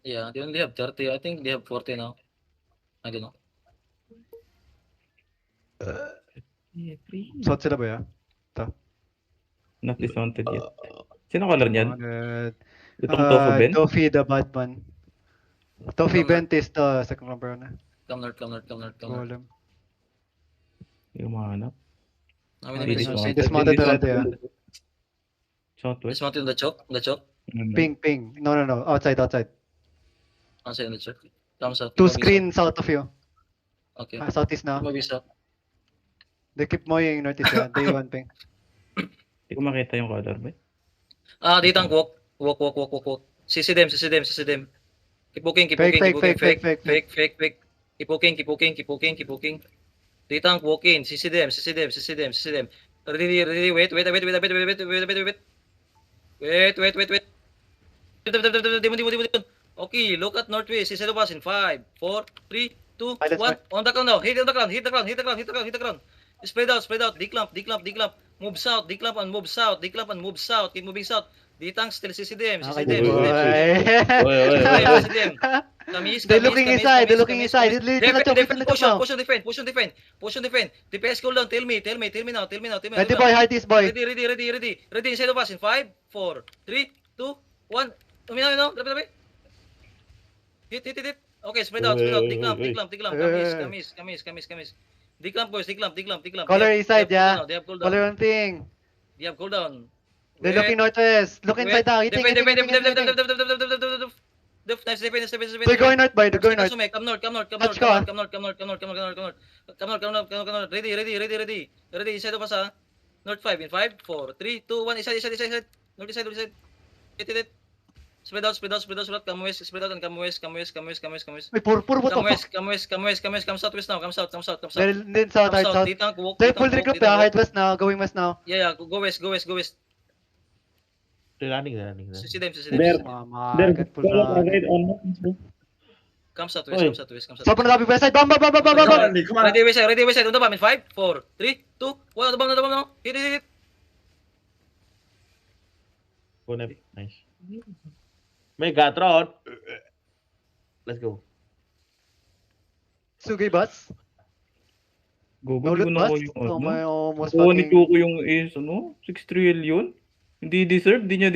Yeah, they only have 30. I think they have 40 now. I don't know. Yeah, free. Shot sila ba ya? Not dismounted yet. Sino color niyan? Wanted. Itong Tofu Ben? Tofi the Batman. Tofi Come Ben is the second number na. Come north, come north, come north, come north. Golem. Hindi ko mahanap. How May many minutes? dismounted. dismounted already ah. Southwest? Dismounted in the choke? The choke? Ping. No. Outside. Outside in the choke. Come south. Two Moving screen south of you. south. Okay. Southeast na. Moving south. They keep moving northeast ya. Day 1 ping. Hindi ko makita yung color ba? Dito ang walk. Walk. CC them. Keep poking. Fake. Keep poking. Dito ang walking. CC them. Ready. Wait. Demon. Okay, look at northwest. CC us in 5, 4, 3, 2, Let's 1. On the ground now. Hit the ground. Spread out. Declamp. Move south. Declamp and move south. Keep moving south. Ditang still CC them. They're looking inside. Push on defend. DPS go down. Tell me now. Ready boy, Hearties boy. Ready. Inside of us in 5, 4, 3, 2, 1. Tumina. Hit. Okay, spread out. Declamp. Kamis. Declamp boys. Declamp. Color inside, yeah. They have cooldown. Color one thing. They have cooldown. They're looking northwest. Look inside now. Defend. Nice defense. They're going north boy. They're going north. Come north. Touch ko, ah. Come north. Ready. Inside of us, ha. North 5 in 5, 4, 3, 2, 1. Inside. North side. Hit. Spread out. Come west. Spread out and come west. Wait, puro buto. Come west. Come southwest now. Come south. Then south. They're full regroup ya. Head west now. Going west now. Yeah. Go west. Running. See them. Get full na. Come southwest. Stop on the west side. Bomb. Ready west side. On the bomb in 5, 4, 3, 2, 1. On the bomb now. Hit. Nice. May Gatron. Let's go. Sugay bus. Gogo, Ulit hindi ko na bus. yung Oh, may almost Kuha ni fucking... Choco yung ace, 6 trillion. Hindi deserve, di niya